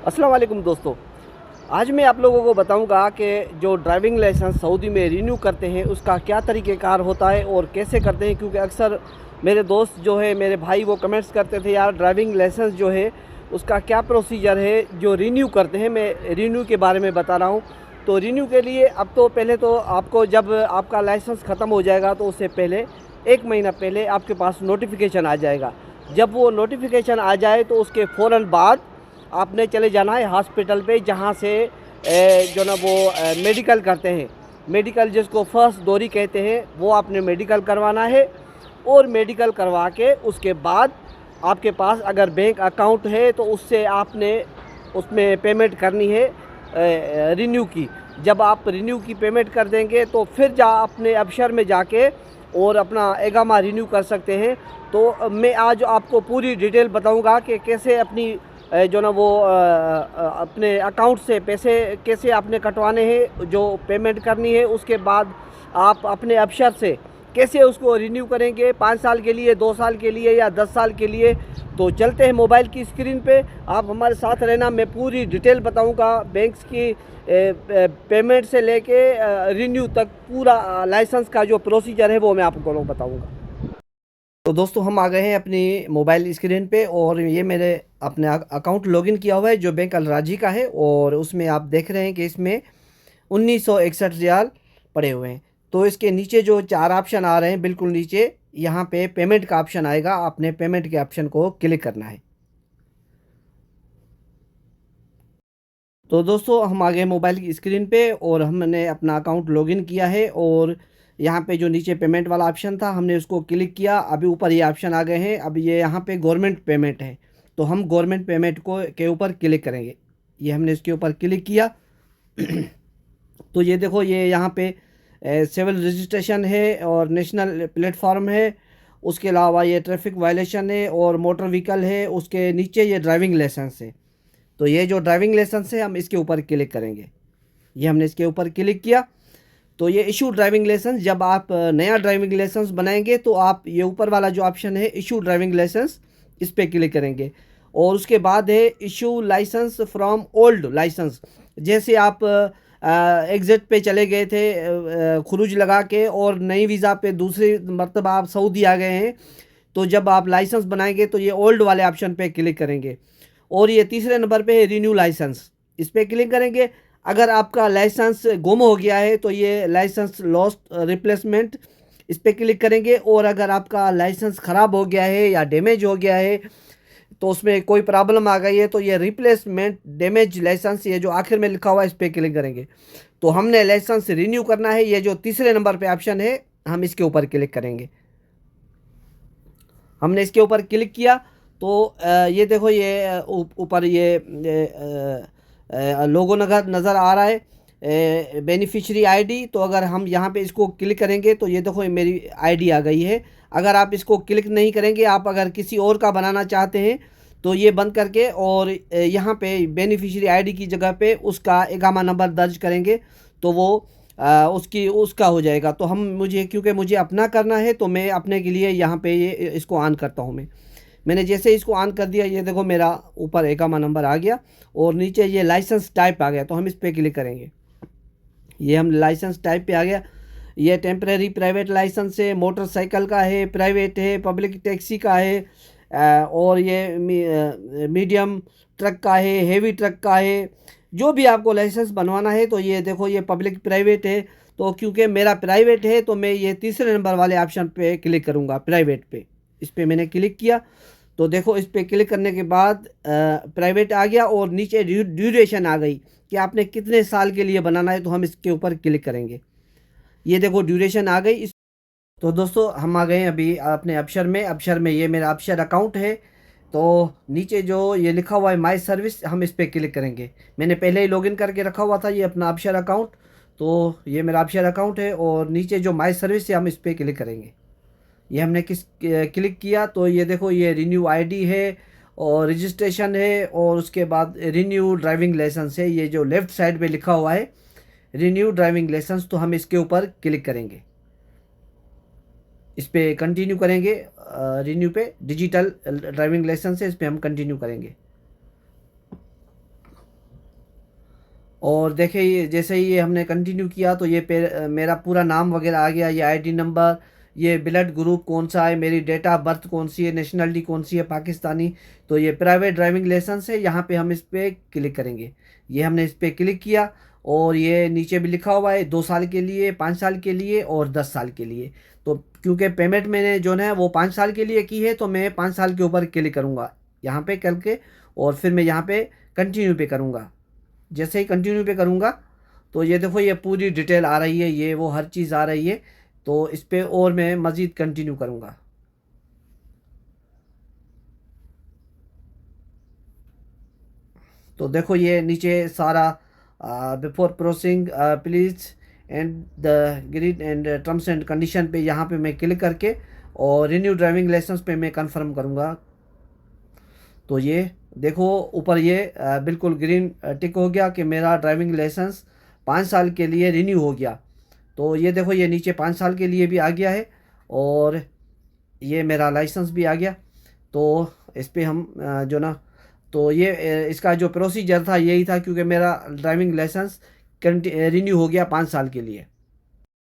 अस्सलाम वालेकुम दोस्तों। आज मैं आप लोगों को बताऊंगा कि जो ड्राइविंग लाइसेंस सऊदी में रिन्यू करते हैं उसका क्या तरीक़ेकार होता है और कैसे करते हैं, क्योंकि अक्सर मेरे दोस्त जो है, मेरे भाई, वो कमेंट्स करते थे यार ड्राइविंग लाइसेंस जो है उसका क्या प्रोसीजर है जो रिन्यू करते हैं। मैं रिन्यू के बारे में बता रहा हूँ। तो रिन्यू के लिए अब तो पहले तो आपको जब आपका लाइसेंस ख़त्म हो जाएगा तो उससे पहले 1 महीना पहले आपके पास नोटिफिकेशन आ जाएगा। जब वो नोटिफिकेशन आ जाए तो उसके फ़ौरन बाद आपने चले जाना है हॉस्पिटल पे, जहाँ से जो ना वो मेडिकल करते हैं। मेडिकल जिसको फर्स्ट डोरी कहते हैं, वो आपने मेडिकल करवाना है। और मेडिकल करवा के उसके बाद आपके पास अगर बैंक अकाउंट है तो उससे आपने उसमें पेमेंट करनी है रिन्यू की। जब आप रिन्यू की पेमेंट कर देंगे तो फिर अपने अबशर में जाके और अपना एगामा रिन्यू कर सकते हैं। तो मैं आज आपको पूरी डिटेल बताऊंगा कि कैसे अपनी जो ना वो अपने अकाउंट से पैसे कैसे आपने कटवाने हैं, जो पेमेंट करनी है। उसके बाद आप अपने अबशर से कैसे उसको रिन्यू करेंगे, 5 साल के लिए, 2 साल के लिए या 10 साल के लिए। तो चलते हैं मोबाइल की स्क्रीन पे, आप हमारे साथ रहना। मैं पूरी डिटेल बताऊंगा बैंक्स की पेमेंट से लेके रिन्यू तक, पूरा लाइसेंस का जो प्रोसीजर है वो मैं आपको बताऊंगा। तो दोस्तों हम आ गए हैं अपनी मोबाइल स्क्रीन पे और ये मेरे अपने अकाउंट लॉगिन किया हुआ है जो बैंक अल राजी का है। और उसमें आप देख रहे हैं कि इसमें 1961 रियाल पड़े हुए हैं। तो इसके नीचे जो 4 ऑप्शन आ रहे हैं, बिल्कुल नीचे यहाँ पे पेमेंट का ऑप्शन आएगा। आपने पेमेंट के ऑप्शन को क्लिक करना है। तो दोस्तों हम आ गए मोबाइल की स्क्रीन पे और हमने अपना अकाउंट लॉगिन किया है। और यहाँ पे जो नीचे पेमेंट वाला ऑप्शन था हमने उसको क्लिक किया। अभी ऊपर ये ऑप्शन आ गए हैं। अब ये यहाँ पे गवर्नमेंट पेमेंट है, तो हम गवर्नमेंट पेमेंट को के ऊपर क्लिक करेंगे। ये हमने इसके ऊपर क्लिक किया। तो ये देखो, ये यहाँ पे सिविल रजिस्ट्रेशन है और नेशनल प्लेटफॉर्म है। उसके अलावा ये ट्रैफिक वायलेशन है और मोटर व्हीकल है। उसके नीचे ये ड्राइविंग लाइसेंस है। तो ये जो ड्राइविंग लाइसेंस है हम इसके ऊपर क्लिक करेंगे। ये हमने इसके ऊपर क्लिक किया। तो ये इशू ड्राइविंग लाइसेंस, जब आप नया ड्राइविंग लाइसेंस बनाएंगे तो आप ये ऊपर वाला जो ऑप्शन है इशू ड्राइविंग लाइसेंस, इस पर क्लिक करेंगे। और उसके बाद है issue licence from old licence. जैसे आप एग्जिट पे चले गए थे खुरूज लगा के और नई वीज़ा पे दूसरी मरतबा आप सऊदी आ गए हैं, तो जब आप लाइसेंस बनाएंगे तो ये ओल्ड वाले ऑप्शन पे क्लिक करेंगे। और ये तीसरे नंबर पे है रिन्यू लाइसेंस, इस पर क्लिक करेंगे। अगर आपका लाइसेंस गुम हो गया है तो ये लाइसेंस लॉस्ट रिप्लेसमेंट, इस पर क्लिक करेंगे। और अगर आपका लाइसेंस ख़राब हो गया है या डैमेज हो गया है, तो उसमें कोई प्रॉब्लम आ गई है, तो ये रिप्लेसमेंट डैमेज लाइसेंस, ये जो आखिर में लिखा हुआ है, इस पर क्लिक करेंगे। तो हमने लाइसेंस रिन्यू करना है, ये जो तीसरे नंबर पे ऑप्शन है हम इसके ऊपर क्लिक करेंगे। हमने इसके ऊपर क्लिक किया तो ये देखो, ये ऊपर ये लोगो नज़र आ रहा है, बेनिफिशियरी आईडी। तो अगर हम यहाँ पे इसको क्लिक करेंगे तो ये देखो, ये मेरी आईडी आ गई है। अगर आप इसको क्लिक नहीं करेंगे, आप अगर किसी और का बनाना चाहते हैं तो ये बंद करके और यहाँ पे बेनिफिशियरी आईडी की जगह पे उसका इकामा नंबर दर्ज करेंगे तो वो उसका हो जाएगा। तो क्योंकि मुझे अपना करना है तो मैं अपने के लिए यहाँ पे ये इसको ऑन करता हूँ। मैंने जैसे इसको ऑन कर दिया, ये देखो मेरा ऊपर एकामा नंबर आ गया और नीचे ये लाइसेंस टाइप आ गया। तो हम इस पर क्लिक करेंगे। ये हम लाइसेंस टाइप पे आ गया। ये टेम्परेरी प्राइवेट लाइसेंस है, मोटरसाइकिल का है, प्राइवेट है, पब्लिक टैक्सी का है, और ये मीडियम ट्रक का है, हेवी ट्रक का है। जो भी आपको लाइसेंस बनवाना है, तो ये देखो ये पब्लिक प्राइवेट है। तो क्योंकि मेरा प्राइवेट है तो मैं ये तीसरे नंबर वाले ऑप्शन पे क्लिक करूँगा, प्राइवेट पे। इस पर मैंने क्लिक किया तो देखो, इस पर क्लिक करने के बाद प्राइवेट आ गया और नीचे ड्यूरेशन आ गई कि आपने कितने साल के लिए बनाना है। तो हम इसके ऊपर क्लिक करेंगे। ये देखो ड्यूरेशन आ गई तो दोस्तों हम आ गए हैं अभी अपने अबशर में ये मेरा अबशर अकाउंट है। तो नीचे जो ये लिखा हुआ है माई सर्विस, हम इस पर क्लिक करेंगे। मैंने पहले ही लॉगिन करके रखा हुआ था ये अपना अबशर अकाउंट। तो ये मेरा अबशर अकाउंट है और नीचे जो माई सर्विस है हम इस पर क्लिक करेंगे। ये हमने क्लिक किया तो ये देखो, ये रिन्यू आईडी है और रजिस्ट्रेशन है और उसके बाद रिन्यू ड्राइविंग लाइसेंस है। ये जो लेफ़्ट साइड पे लिखा हुआ है रिन्यू ड्राइविंग लाइसेंस, तो हम इसके ऊपर क्लिक करेंगे। इस पर कंटिन्यू करेंगे। रिन्यू पे डिजिटल ड्राइविंग लाइसेंस है, इस पर हम कंटिन्यू करेंगे। और देखिए ये जैसे ही ये हमने कंटिन्यू किया तो ये मेरा पूरा नाम वगैरह आ गया, ये आईडी नंबर, ये ब्लड ग्रुप कौन सा है, मेरी डेट ऑफ बर्थ कौन सी है, नेशनलिटी कौन सी है, पाकिस्तानी। तो ये प्राइवेट ड्राइविंग लाइसेंस है, यहाँ पे हम इस पर क्लिक करेंगे। ये हमने इस पर क्लिक किया और ये नीचे भी लिखा हुआ है 2 साल के लिए, 5 साल के लिए और 10 साल के लिए। तो क्योंकि पेमेंट मैंने जो है वो 5 साल के लिए की है तो मैं 5 साल के ऊपर क्लिक करूँगा यहाँ पे करके, और फिर मैं यहाँ पे कंटिन्यू पे करूँगा। जैसे ही कंटिन्यू पे करूँगा तो ये देखो ये पूरी डिटेल आ रही है, ये वो हर चीज़ आ रही है। तो इस पे और मैं मज़ीद कंटिन्यू करूँगा। तो देखो ये नीचे सारा before processing please and the grid and terms and condition पे यहाँ पे मैं क्लिक करके और रिन्यू ड्राइविंग लाइसेंस पे मैं कंफर्म करूँगा। तो ये देखो ऊपर ये बिल्कुल ग्रीन टिक हो गया कि मेरा ड्राइविंग लाइसेंस 5 साल के लिए रिन्यू हो गया। तो ये देखो ये नीचे 5 साल के लिए भी आ गया है और ये मेरा लाइसेंस भी आ गया। तो इस पे हम जो ना, तो ये इसका जो प्रोसीजर था यही था, क्योंकि मेरा ड्राइविंग लाइसेंस रिन्यू हो गया 5 साल के लिए।